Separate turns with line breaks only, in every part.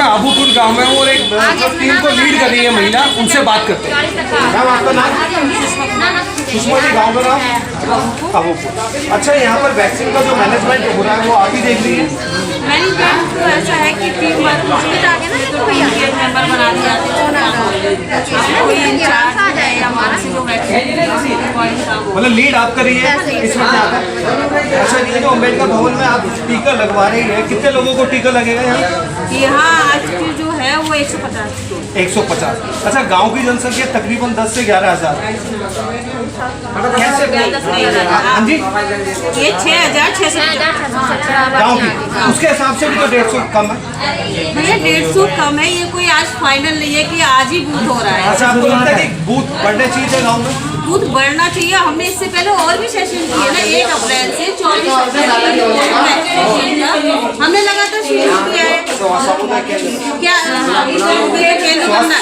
मैं अबूपुर गांव में हूँ और एक टीम को लीड कर रही है महिला, उनसे बात करते हैं। मैम आपका नाम? सुषमा जी, गाँव का नाम अबूपुर। अच्छा, यहाँ पर वैक्सीन का जो मैनेजमेंट हो रहा है वो आप ही देख रही है?
मैनेजमेंट तो ऐसा है कि टीम मेंबर बना दिया, कोई इंचार्ज आ जाए हमारा से जो
मतलब लीड आप कर रही है इसमें क्या आता है? अच्छा, ये जो अम्बेडकर भवन में आप टीका लगवा रही है, कितने लोगों को टीका लगेगा
यहाँ आज की जो है वो 150।
150। अच्छा, गांव की जनसंख्या तकरीबन 10 से 11,000। कैसे? हाँ जी,
ये 6,600
गाँव की, उसके हिसाब से भी तो 150 कम है
भैया। 150 कम है, ये कोई आज फाइनल नहीं है कि आज ही बूथ हो रहा है।
अच्छा, आपको लगता है कि बूथ बढ़ने चाहिए गाँव में?
बूथ बढ़ना चाहिए। हमने इससे पहले और भी सेशन किए ना, 1 अप्रैल से 24 अप्रैल हमने लगातार शुरू किया है। क्या केंद्र बनना,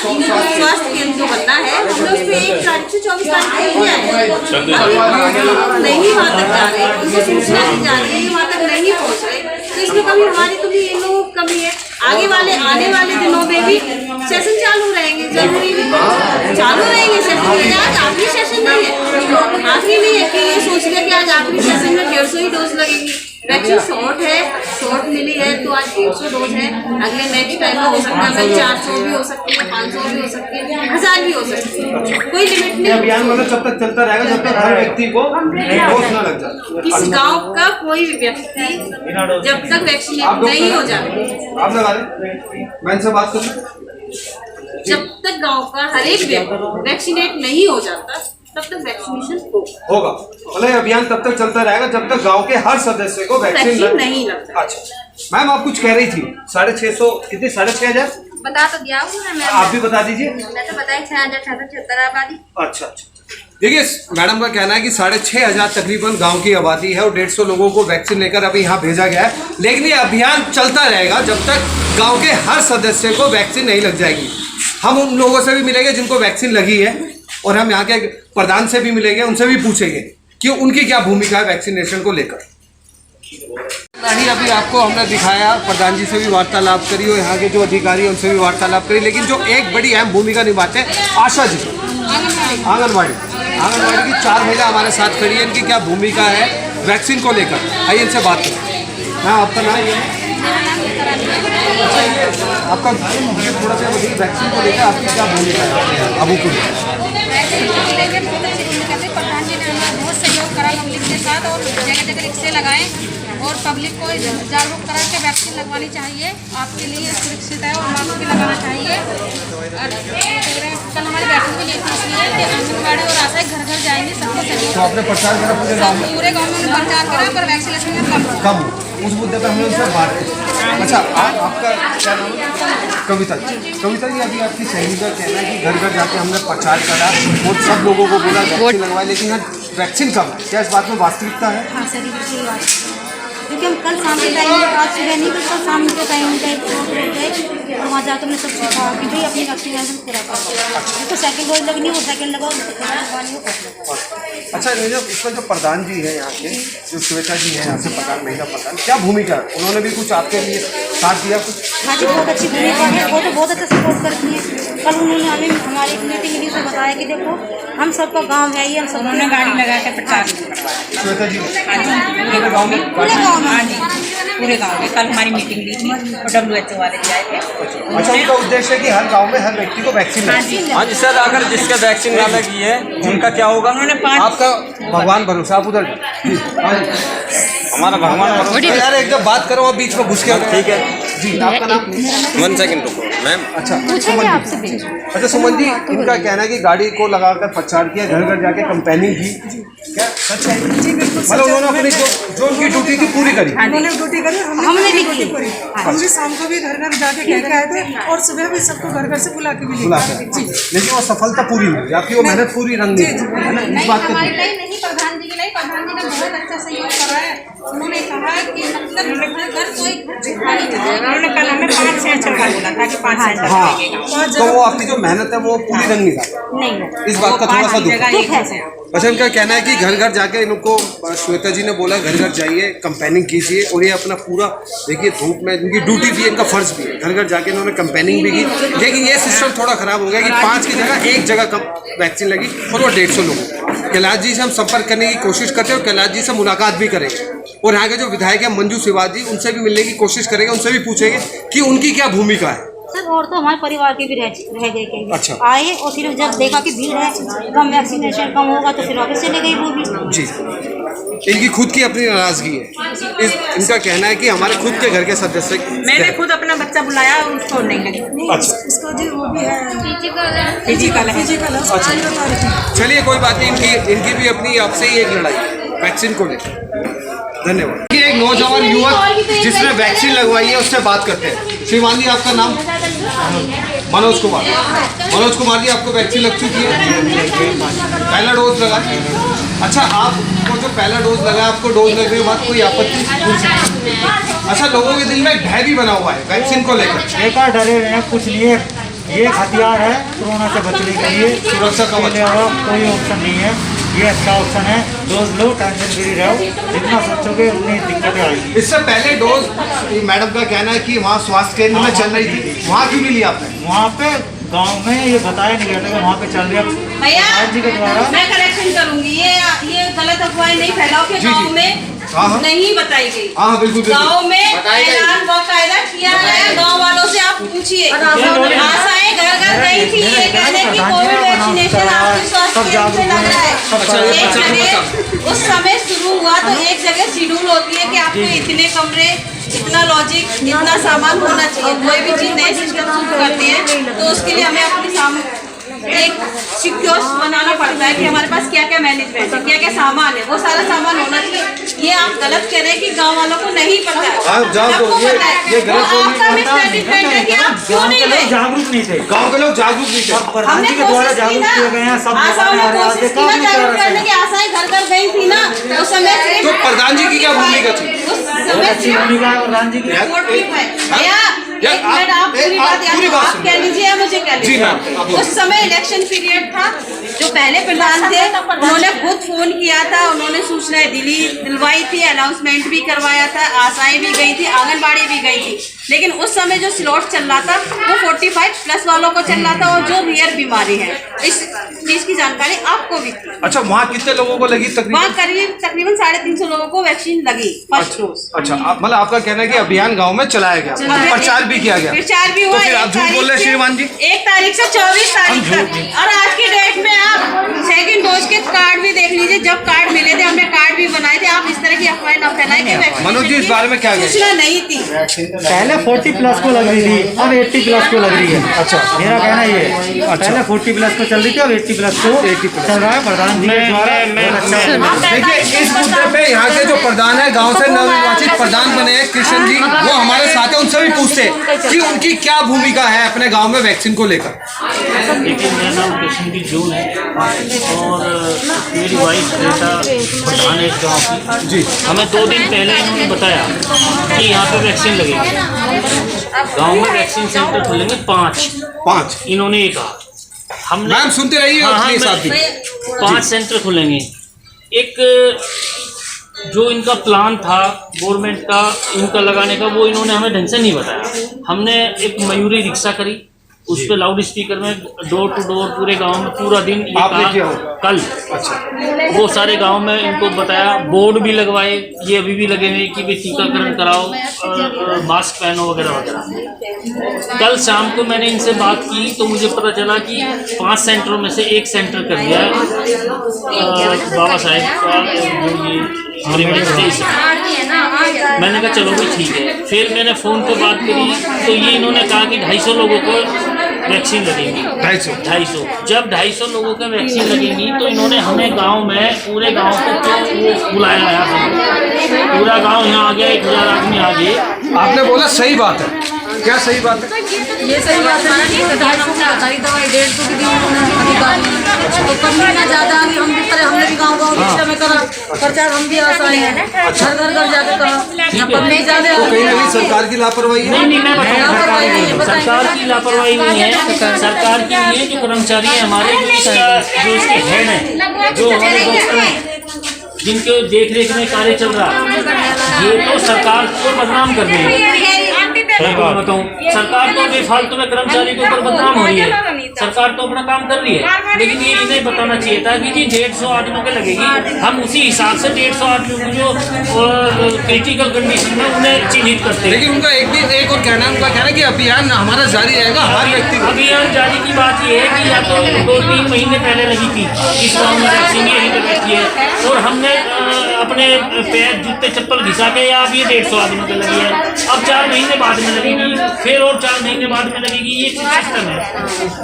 स्वास्थ्य केंद्र जो बनना है, हमने उस पर 1 तारीख से 24 तारीख तक किया है। अभी नहीं वहाँ तक जा रहे, उनको सूचना दी जा रही है, वहाँ तक नहीं पहुँच रहे, तो इसमें कभी हमारी तो भी इन लोगों की कमी है। आने वाले दिनों में भी सेशन चालू रहेंगे, जरूरी भी चालू रहेंगे सेशन। आज आखिरी सेशन नहीं है, आखिरी नहीं है कि ये सोच लिया कि आज आखिरी सेशन में 150 ही डोज लगेंगी। वैक्सीन शॉर्ट मिली है तो आज 150 डोज है। अगले नेक्स्ट टाइम में हो सकता है 400 भी हो सकती है, 500 भी हो सकती है, 1000 भी हो सकती है, कोई लिमिट नहीं।
अभियान मतलब जब तक चलता रहेगा जब तक हर व्यक्ति को डोज ना लग जाए।
इस गांव का कोई भी व्यक्ति जब तक वैक्सीनेट नहीं हो जाता,
आप लगा रहे, मैं इनसे बात करूँ,
जब तक गांव का हर एक व्यक्ति वैक्सीनेट नहीं हो जाता तब तक वैक्सीनेशन
होगा। मतलब अभियान तब तक चलता रहेगा जब तक गांव के हर सदस्य को वैक्सीन
नहीं लगता।
अच्छा मैम, आप कुछ कह रही थी 650 कितने 6,500
बता तो दिया हूँ मैं।
आप भी बता दीजिए।
मैं तो बताई 6,676 आबादी।
अच्छा, देखिए मैडम का कहना है कि 6,500 तकरीबन गांव की आबादी है और 150 लोगों को वैक्सीन लेकर अभी यहाँ भेजा गया है। लेकिन ये अभियान चलता रहेगा जब तक गांव के हर सदस्य को वैक्सीन नहीं लग जाएगी। हम उन लोगों से भी मिलेंगे जिनको वैक्सीन लगी है और हम यहाँ के प्रधान से भी मिलेंगे, उनसे भी पूछेंगे कि उनकी क्या भूमिका है वैक्सीनेशन को लेकर। नहीं, अभी आपको हमने दिखाया, प्रधान जी से भी वार्तालाप करी और यहाँ के जो अधिकारी हैं उनसे भी वार्तालाप करी। लेकिन जो एक बड़ी अहम भूमिका निभाते हैं आशा जी, आंगनबाड़ी की 4 महिला हमारे साथ खड़ी है। इनकी क्या भूमिका है वैक्सीन को लेकर, आइए इनसे बात करें। हाँ, आपका नाम ये है? आपका थोड़ा सा बताइए, वैक्सीन को लेकर आपकी क्या भूमिका है अबूपुर में?
वैक्सीन को लेकर बहुत अच्छी भूमिका थी। प्रधान जी ने हमें बहुत सहयोग करा पब्लिक के साथ और जगह जगह रिक्शे लगाएं और पब्लिक को जागरूक करा के वैक्सीन लगवानी चाहिए, आपके लिए सुरक्षित है और मास्क भी लगाना चाहिए। और कल हमारी बैठक भी नहीं थी इसलिए कि आंगनबाड़ी और आशा घर घर जाएंगे, सबको सहयोग।
तो आपने प्रचार करा
पूरे गाँव में प्रचार करा पर वैक्सीनेशन में
कम उस मुद्दे पर हमने उनसे बात की। अच्छा, आपका क्या नाम है? कविता जी, अभी आपकी सहेली का कहना है कि घर घर जाके हमने प्रचार करा और सब लोगों को बोला वैक्सीन लगवाए, लेकिन वैक्सीन कम है। क्या इस बात में वास्तविकता है?
हाँ सर, ये बात क्योंकि हम कल शाम के टाइम में, आज सुबह नहीं तो कल शाम के टाइम गए और वहाँ जाकर हमने सब सीखा कि भाई अपनी वैक्सीनेशन पूरा करो, जिसको सेकंड डोज लगनी है वो सेकंड लगाओ, जिसको पहले लगवानी हो।
अच्छा, इसमें जो प्रधान जी है यहाँ के, जो श्वेता जी है यहाँ से प्रधान, महिला प्रधान, क्या भूमिका है? उन्होंने भी कुछ आपके लिए साथ दिया कुछ?
हाँ जी, बहुत अच्छी भूमिका है, वो तो बहुत अच्छा सपोर्ट करती है। कल उन्होंने हमें हमारी मीटिंग मिली तो बताया कि देखो हम सबका गाँव है, ये हम सब
गाड़ी लगा के प्रचार
श्वेता जी
पूरे गाँव में। हाँ जी, पूरे गाँव में कल हमारी मीटिंग ली थी और WHO वाले भी आए थे।
अच्छा, उनका उद्देश्य है कि हर गांव में हर व्यक्ति को वैक्सीन लगे।
हाँ जी सर, अगर जिसका वैक्सीन ना लगी है उनका क्या होगा?
उन्होंने
आपका भगवान भरोसा, आप उधर
हमारा भगवान भरोसा।
यार एकदम बात करो, आप बीच में घुस के।
ठीक है
जी, आपका नाम?
1 सेकंड रुको मैम।
अच्छा, सुमन जी, इनका कहना है कि गाड़ी को लगाकर प्रचार किया, घर घर जाके कंपेनिंग की, क्या सच है? मतलब उन्होंने अपनी जो उनकी ड्यूटी थी पूरी करी।
उन्होंने ड्यूटी करी, हमने भी ड्यूटी करी। हम भी शाम को भी घर घर जाके कह के आए थे और सुबह भी सबको घर घर से बुला के भी लेके।
लेकिन वो सफलता पूरी हुई, आपकी वो मेहनत पूरी रंग है ना, इस बात का।
नहीं, प्रधान जी
के लिए प्रधान जी ने बहुत अच्छा सहयोग करा है। उन्होंने कहा कि मतलब घर घर कोई
उन्होंने कल हमें 5 सेंटर का बोला था कि 5 सेंटर
हाँ,
लगेगा।
तो वो आपकी जो मेहनत है वो पूरी रंग नहीं था।
नहीं
इस बात का थोड़ा सा दुख है।
है।
अच्छा, इनका कहना है कि घर घर जाके इनको श्वेता जी ने बोला घर घर जाइए, कंपेनिंग कीजिए, और ये अपना पूरा देखिए धूप में इनकी ड्यूटी भी है, इनका फर्ज भी है, घर घर जाके इन्होंने कंपेनिंग भी की। लेकिन ये सिस्टम थोड़ा खराब हो गया कि 5 की जगह एक जगह कम वैक्सीन लगी और वो 150 लोगों। कैलाश जी से हम संपर्क करने की कोशिश करते हैं और कैलाश जी से मुलाकात भी करेंगे, और यहाँ के जो विधायक हैं मंजू सिवाज जी, उनसे भी मिलने की कोशिश करेंगे, उनसे भी पूछेंगे कि उनकी क्या भूमिका है।
सर, और तो हमारे परिवार के भी रह गए कहीं।
अच्छा।
आए और फिर जब देखा कि भीड़ है, कम वैक्सीनेशन कम होगा तो फिर वापस चले गई वो भी।
जी, इनकी खुद की अपनी नाराजगी है। इनका कहना है कि हमारे खुद के घर के सदस्य
मैंने खुद अपना बच्चा बुलाया और उसको नहीं लगी।
अच्छा,
उसको जो वो भी है फिजिकल
अच्छा, चलिए कोई बात नहीं, इनकी भी अपनी आपसे ही एक लड़ाई वैक्सीन को लेकर। धन्यवाद। ये एक नौजवान युवक जिसने वैक्सीन लगवाई है उससे बात करते हैं। श्रीमान जी, आपका नाम? मनोज कुमार। मनोज कुमार जी, आपको वैक्सीन लग चुकी है? पहला डोज लगा? अच्छा, आपको जो पहला डोज लगा, आपको डोज लगने के बाद कोई आपत्ति? अच्छा, लोगों के दिल में एक भय भी बना हुआ है वैक्सीन को लेकर।
बेकार डरे हुए हैं, कुछ नहीं है। ये एक हथियार है कोरोना से बचने के लिए,
सुरक्षा कवच।
इसके अलावा कोई ऑप्शन नहीं है। ये अच्छा ऑप्शन है। डोज लो, टेंशन फ्री रहो, जितना सोचोगे उतनी दिक्कतें आएगी।
इससे पहले डोज मैडम का कहना है कि वहाँ स्वास्थ्य केंद्र में चल रही थी, वहाँ क्यों नहीं लिया आपने?
वहाँ पे गांव में ये बताया नहीं गया था कि वहाँ पे चल रही है।
भैया,
प्रधान जी के द्वारा
मैं करेक्शन करूंगी, ये गलत अफवाहें नहीं फैलाओ कि
जी,
गांव
जी।
में
हाँ, हाँ।
नहीं बताई गई।
हाँ, बिल्कुल बिल्कुल।
गांव में ऐलान बाकायदा किया गया, गांव वालों से आप पूछिए। आशाएं घर घर गई थी ये कहने की कोविड वैक्सीनेशन आपके स्वास्थ्य केंद्र से लग रहा है। एक जगह उस समय शुरू हुआ तो एक जगह शेड्यूल होती है कि आपको इतने कमरे, इतना लॉजिक, इतना सामान होना चाहिए। कोई भी चीज नए सिस्टम शुरू करते हैं तो उसके लिए हमें अपनी एक सिक्योर बनाना पड़ता है कि हमारे पास क्या क्या मैनेजमेंट है, क्या क्या सामान है, वो सारा सामान होना चाहिए। ये आप गलत कह रहे हैं कि गांव वालों को नहीं पता है।
आप जाओ तो
आपको पता है।
ये गलत
वो
बोल
आपका मिसमैनेजमेंट है कि आप क्यों नहीं गए।
जागरूक नहीं थे।
गाँव के लोग जागरूक नहीं थे।
प्रधान जी के द्वारा जागरूक किए गए हैं। सब
आशाओं ने कोशिश की ना जागरूक करने की, आशाएं घर घर गई थी ना उस समय।
तो प्रधान जी की क्या भूमिका थी?
उस समय
अच्छी भूमिका है प्रधान जी की।
रिपोर्ट लिखा है। भैया, एक मिनट आप पूरी बात
पूरी बात
आप
सुनिए।
कह लीजिए या मुझे कह
जी
लीजिए।
मैम, आप बोलिए।
उस समय इलेक्शन पीरियड था, जो पहले प्रधान थे उन्होंने खुद फोन किया था, उन्होंने सूचनाएं दिलवाई थी, अनाउंसमेंट भी करवाया था, आशाएं भी गई थी, आंगनबाड़ी भी गई थी। लेकिन उस समय जो स्लॉट चल रहा था वो 45+ वालों को चल रहा था, और जो रियल बीमारी है इस चीज की जानकारी आपको भी थी।
अच्छा, वहाँ कितने लोगों को लगी
वहाँ
तकरीबन?
तकरीबन 350 लोगों को वैक्सीन लगी फर्स्ट डोज।
अच्छा, मतलब आपका कहना है कि अभियान गांव में चलाया गया, प्रचार भी किया गया।
प्रचार भी हुआ।
तो फिर आप झूठ बोल रहे हैं श्रीमान जी?
1 तारीख से 24 तारीख तक, और आज की डेट में आप सेकंड डोज के कार्ड भी देख लीजिए। जब कार्ड मिले थे हमने कार्ड भी बनाए थे। आप इस तरह की अफवाहें न फैलाएं कि वैक्सीनेशन
मनोज जी, इस बारे में क्या कहें?
सूचना नहीं थी।
पहले 40+ को लग रही थी, अब 80+ को लग रही है। अच्छा, मेरा कहना ये है। पहले 40+ को चल रही थी, अब 80+ को चल रहा है। प्रधान जी के द्वारा बहुत अच्छा।
देखिए, इस मुद्दे पे यहाँ के जो प्रधान है, गांव से नवनिर्वाचित प्रधान बने हैं कृष्ण जी, वो हमारे साथ है, उनसे भी पूछते हैं कि उनकी क्या भूमिका है अपने गांव में वैक्सीन को लेकर।
देखिए, मेरा नाम कृष्ण जी जून है और मेरी वाइफ बेटा प्रधान है इस गाँव की।
जी,
हमें 2 दिन पहले इन्होंने बताया कि यहाँ पे वैक्सीन लगेगी, गांव में वैक्सीन सेंटर खुलेंगे 5 इन्होंने ये कहा। हमने
मैम सुनते रहिए और प्लीज आप भी।
5 सेंटर खुलेंगे। एक जो इनका प्लान था गवर्नमेंट का इनका लगाने का, वो इन्होंने हमें ढंग से नहीं बताया। हमने एक मयूरी रिक्शा करी, उस पे लाउड स्पीकर में डोर टू डोर पूरे गांव में पूरा दिन ये
आपने
कहा
किया?
कल
अच्छा,
वो सारे गांव में इनको बताया, बोर्ड भी लगवाए, ये अभी भी लगे हुए कि भाई टीकाकरण कराओ, मास्क पहनो वगैरह वगैरह। कल शाम को मैंने इनसे बात की तो मुझे पता चला कि 5 सेंटरों में से 1 सेंटर कर दिया है बाबा साहेब का मैंने कहा चलो भाई ठीक है। फिर मैंने फ़ोन पे बात करी तो ये इन्होंने कहा कि 250 लोगों को वैक्सीन लगेगी। 250 जब 250 लोगों का वैक्सीन लगेगी तो इन्होंने हमें गांव में पूरे गांव को तो बुलाया है, पूरा गांव यहाँ आ गया, 1000 आदमी आ गए।
आपने बोला सही बात है, क्या सही बात है?
ये सही बात है कि 250 की आधारी दवाई 150 की दी उन्होंने अधिकारी, तो कमी ना ज़्यादा आ गई। हम भी करे, हमने भी गाँव रिक्शा में करा
प्रचार हम भी आए हैं, घर घर घर जाके कहा पब्लिक
तो कहीं ना कहीं सरकार की लापरवाही है।
नहीं मैं बताऊँ, सरकार की लापरवाही नहीं है। सरकार के लिए जो कर्मचारी है हमारे, जो इसके हेड है, जो हमारे डॉक्टर हैं, जिनके देख रेख में कार्य चल रहा है, ये तो सरकार को बदनाम कर रही है। मैं बताऊँ, सरकार तो बेफालतू में कर्मचारी के ऊपर बदनाम हो रही है। सरकार तो अपना काम कर रही है, लेकिन ये इन्हें बताना चाहिए था कि जी 150 आदमियों के लगेगी, हम उसी हिसाब से 150 आदमियों को जो क्रिटिकल कंडीशन में उन्हें चिन्हित करते हैं।
लेकिन उनका एक और कहना है कि अभियान हमारा जारी रहेगा, हर व्यक्ति को।
अभियान जारी की बात ये है कि या तो 2-3 महीने पहले लगी थी इस गाँव में वैक्सीन, यही तो बैठी है, और हमने अपने पैर जूते चप्पल घिसा के, या अब ये 150 आदमियों के लगी है, अब 4 महीने बाद में लगेगी, फिर और 4 महीने बाद में लगेगी। ये सिस्टम है,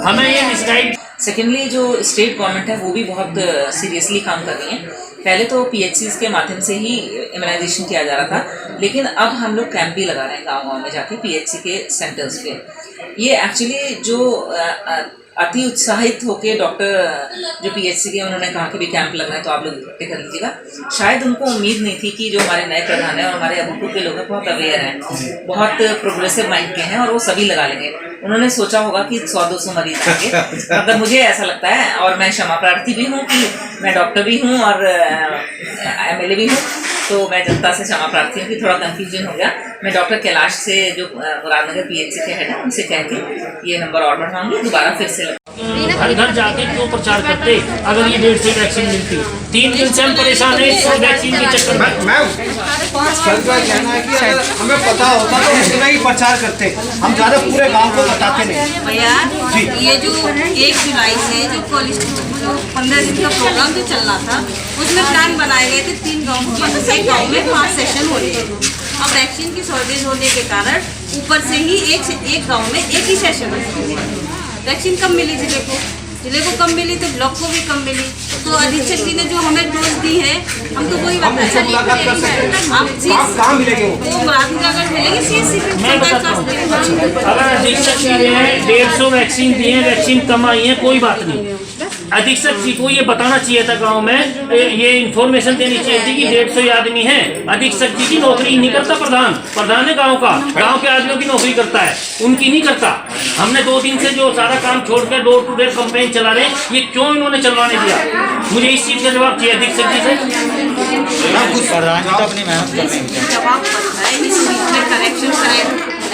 हमें ये मिसगाइड।
सेकेंडली जो स्टेट गवर्नमेंट है वो भी बहुत सीरियसली काम कर रही है। पहले तो PHCs के माध्यम से ही इम्यूनाइजेशन किया जा रहा था, लेकिन अब हम लोग कैंप भी लगा रहे हैं गाँव-गाँव में जाके PHC के सेंटर्स पे। ये एक्चुअली जो अति उत्साहित होके डॉक्टर जो PHC के उन्होंने कहा कि भी कैंप लगना है तो आप लोग इकट्ठे कर लीजिएगा। शायद उनको उम्मीद नहीं थी कि जो हमारे नए प्रधान हैं और हमारे अबूपुर के लोग हैं बहुत अवेयर हैं, बहुत प्रोग्रेसिव माइंड के हैं और वो सभी लगा लेंगे। उन्होंने सोचा होगा कि 100-200 मरीज आएंगे, मगर मुझे ऐसा लगता है, और मैं क्षमा प्रार्थी भी हूँ कि मैं डॉक्टर भी हूँ और MLA भी हूँ, तो मैं जनता से क्षमा प्रार्थी हूँ कि थोड़ा कंफ्यूजन हो गया। मैं डॉक्टर कैलाश से जो मुरादनगर PHC के हेड है उनसे कह के ये नंबर और बढ़वाऊंगी, दोबारा फिर से
घर घर जाके क्यों प्रचार करते अगर ये 150 वैक्सीन मिलती? 3 दिन से हम परेशान है इस वैक्सीन के चक्कर में।
मैम, सर का कहना है कि अगर हमें पता होता तो इतना ही प्रचार करते, हम ज़्यादा पूरे गांव को बताते नहीं।
भैया ये जो 1 जुलाई से जो 15 दिन का प्रोग्राम जो चल रहा था उसमें प्लान बनाए गए थे 3 गाँव, मतलब 1 गाँव में 5 सेशन हो रहे थे। अब वैक्सीन की शॉर्टेज होने के कारण ऊपर से ही एक गाँव में एक ही सेशन है। वैक्सीन कम मिली जिले को कम मिली, तो ब्लॉक को भी कम मिली। तो अधीक्षक जी ने जो हमें डोज दी है, हम तो वही बताए
मुलाकात कर सकते हैं। कहाँ मिलेंगे वो?
मुरादनगर मिलेंगे CSC पे।
मैं बताता हूँ, अगर अधीक्षक जी ने 150 वैक्सीन दी है, वैक्सीन कम आई है, कोई बात नहीं। अधीक्षक जी को ये बताना चाहिए था गांव में, ये इन्फॉर्मेशन देनी चाहिए थी कि 150 आदमी है। अधीक्षक जी की नौकरी नहीं करता प्रधान है गांव का, गांव के आदमियों की नौकरी करता है, उनकी नहीं करता। हमने 2 दिन से जो सारा काम छोड़कर डोर टू डोर कैंपेन चला रहे, ये क्यों इन्होंने चलवाने दिया? मुझे इस चीज का जवाब चाहिए अधीक्षक जी से।
जवाब बनता है इस चीज में करेक्शन करें।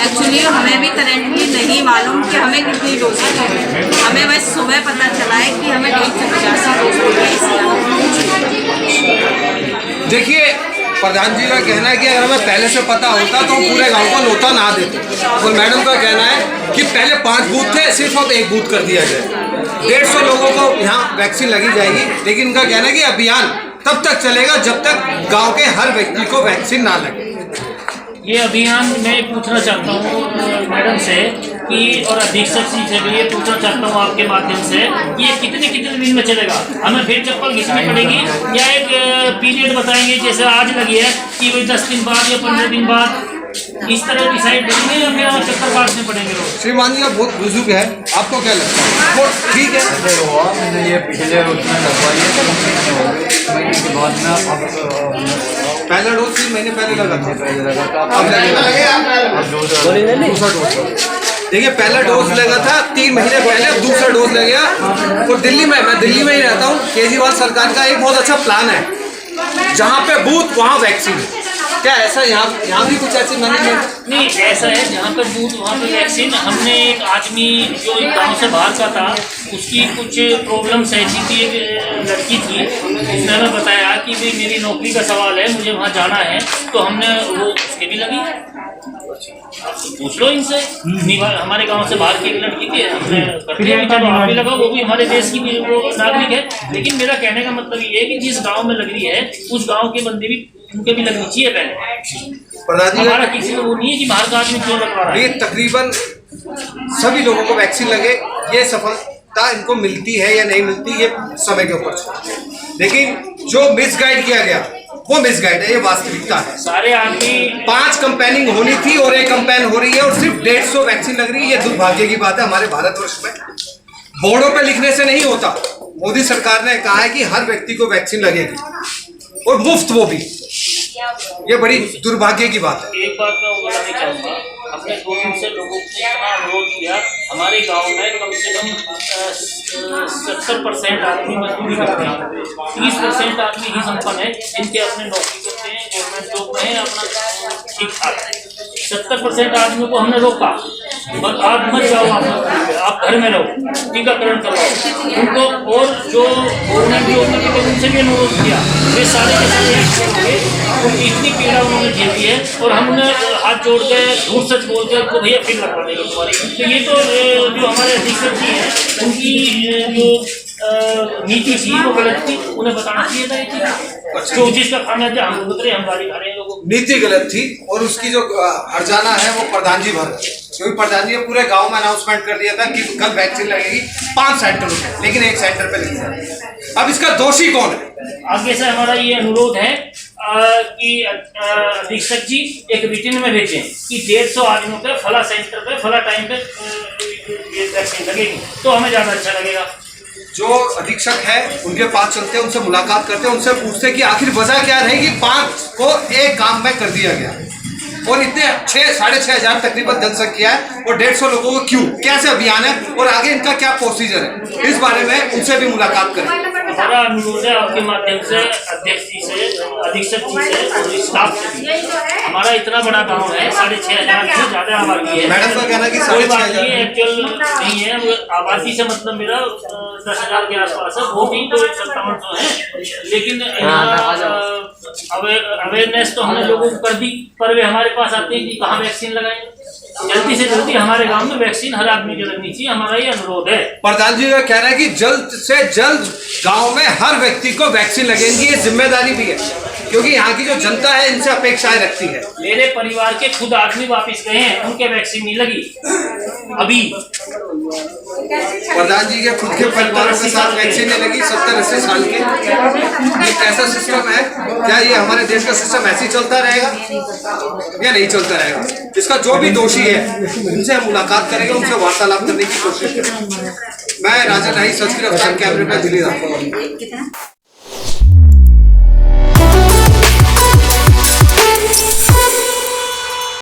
एक्चुअली हमें भी करेंटली नहीं मालूम कि हमें कितनी डोज है, हमें बस सुबह पता चला है कि हमें 150 डोज है।
देखिए, प्रधान जी का कहना है कि अगर हमें पहले से पता होता तो हम पूरे गांव को नोटा ना देते। और मैडम का कहना है कि पहले 5 बूथ थे, सिर्फ अब 1 बूथ कर दिया जाए। 150 लोगों को यहाँ वैक्सीन लगी जाएगी, लेकिन उनका कहना है कि अभियान तब तक चलेगा जब तक गांव के हर व्यक्ति को वैक्सीन ना लगे।
ये अभियान मैं पूछना चाहता हूँ मैडम से कि, और अधीक्षक जी से भी ये पूछना चाहता हूँ आपके माध्यम से, ये कितने दिन में चलेगा? हमें फिर चप्पल घिसनी पड़ेगी या एक पीरियड बताएंगे जैसे आज लगी है कि वही 10 दिन बाद या 15 दिन बाद, इस तरह डिसाइड करेंगे या फिर चक्कर काटने पड़ेंगे लोग?
श्रीमान जी आप बहुत बुजुर्ग है, आपको क्या लगता है? वो ठीक है,
मैंने ये पिछले उसमें लगवाई है, उसके बाद में
पहला डोज 3 महीने पहले लगा था,
अब
दूसरा डोज। देखिए, पहला डोज लगा था 3 महीने पहले, अब दूसरा डोज लग गया। और मैं दिल्ली में ही रहता हूँ। केजरीवाल सरकार का एक बहुत अच्छा प्लान है, जहाँ पे बूथ वहाँ वैक्सीन। क्या ऐसा यहाँ भी कुछ ऐसी मैनेजमेंट?
नहीं, ऐसा है जहाँ पर बूथ वहाँ पर वैक्सीन। हमने एक आदमी जो गांव से बाहर का था, उसकी कुछ प्रॉब्लम्स ऐसी थी, एक लड़की थी, उसने हमें बताया कि भाई मेरी नौकरी का सवाल है, मुझे वहाँ जाना है, तो हमने वो उसके भी लगी। पूछ लो इनसे, हमारे गांव से बाहर की एक लड़की थी, हमने वहाँ भी लगा, वो भी हमारे देश की वो नागरिक है। लेकिन मेरा कहने का मतलब ये है कि जिस गाँव में लग रही है उस गाँव के बंदे भी, उनके भी लगनी चाहिए पहले। हमारा किसी को वो नहीं है कि बाहर का आदमी क्यों लगवा रहा है।
ये तकरीबन सभी लोगों को वैक्सीन लगे, ये सफलता इनको मिलती है या नहीं मिलती, ये समय के ऊपर। लेकिन जो मिसगाइड किया गया वो मिसगाइड है, ये वास्तविकता है।
सारे आदमी
5 कंपेनिंग होनी थी और 1 कंपेन हो रही है, और सिर्फ 150 वैक्सीन लग रही है। ये दुर्भाग्य की बात है हमारे भारतवर्ष में। बोर्डों पे लिखने से नहीं होता। मोदी सरकार ने कहा है कि हर व्यक्ति को वैक्सीन लगेगी, और मुफ्त वो भी। ये बड़ी दुर्भाग्य की बात है।
एक बात मैं बताना चाहूँगा, हमने 2 दिन से लोगों को इतना अनुरोध किया, हमारे गांव में कम से कम 70% आदमी मजदूरी करते हैं, 30% आदमी ही संपन्न है जिनके अपने नौकरी करते हैं, गवर्नमेंट जॉब में है, अपना ठीक ठाक है। 70% आदमियों को हमने रोका, बस आप मत जाओ, आप घर में रहो, टीकाकरण करवाओ उनको। और जो गवर्नमेंट जॉब में थे उनसे भी अनुरोध किया, वे सारे के सारे होंगे, उनकी इतनी पीड़ा उन्होंने झेली है और हमने हाथ जोड़ के झूठ सच बोल के उनको भैया फिर लगवा देंगे तुम्हारी। तो ये तो जो हमारे अधीक्षक जी हैं उनकी जो नीति थी वो गलत थी, उन्हें बताना चाहिए था ये चीज। जो जिसका खाना था हम उतरे, हम गाड़ी खा रहे हैं लोगों।
नीति गलत थी और उसकी जो हर्जाना है वो प्रधान जी भर, क्योंकि प्रधान जी ने पूरे गांव में अनाउंसमेंट कर दिया था कि कल वैक्सीन लगेगी 5 सेंटरों पे, लेकिन 1 सेंटर पे लगी है। अब इसका दोषी कौन है?
आगे से हमारा ये अनुरोध है कि अधीक्षक जी एक रिटन में भेजें कि 150 आदमियों पे फला सेंटर पे फला टाइम पे ये वैक्सीन लगेगी, तो हमें ज़्यादा अच्छा लगेगा।
जो अधीक्षक है उनके पास चलते हैं, उनसे मुलाकात करते हैं, उनसे पूछते हैं कि आखिर वजह क्या रही कि 5 को एक काम में कर दिया गया और इतने 6-6.5 हजार तकरीबन जनसंख्या है और 150 लोगों को क्यों, कैसे अभियान है और आगे इनका क्या प्रोसीजर है, इस बारे में उनसे भी मुलाकात करें।
हमारा अनुरोध है आपके माध्यम से अध्यक्ष जी से, अधीक्षक जी से और स्टाफ से भी। हमारा इतना बड़ा गांव है, 6,500 से ज्यादा आबादी है।
मैडम का कहना है कि 6,500
एक्चुअल नहीं है, वो आबादी से मतलब मेरा 10,000 के आसपास है, वो भी तो 5700 है, लेकिन अवेयरनेस तो हमने लोगों को कर दी, पर वे हमारे पास आते हैं कि कहाँ वैक्सीन लगाएं। जल्दी से जल्दी हमारे गांव में वैक्सीन हर आदमी को लगनी चाहिए, हमारा ये अनुरोध है।
प्रधान जी का कहना है कि जल्द से जल्द गांव में हर व्यक्ति को वैक्सीन लगेगी, ये जिम्मेदारी भी है, क्योंकि यहाँ की जो जनता है इनसे अपेक्षाएं रखती है।
मेरे परिवार के खुद आदमी वापस गए हैं, उनके वैक्सीन नहीं लगी अभी।
प्रधान जी के खुद के परिवारों के साथ वैक्सीन नहीं लगी, 70-80 साल के। ये कैसा सिस्टम है? क्या ये हमारे देश का सिस्टम ऐसे ही चलता रहेगा या नहीं चलता रहेगा? इसका जो भी दोषी है उनसे हम मुलाकात करेंगे, उनसे वार्तालाप करने की कोशिश करेंगे। मैं राजन राही, संस्कृत अभियान कैमरे पर दिल्ली रहा।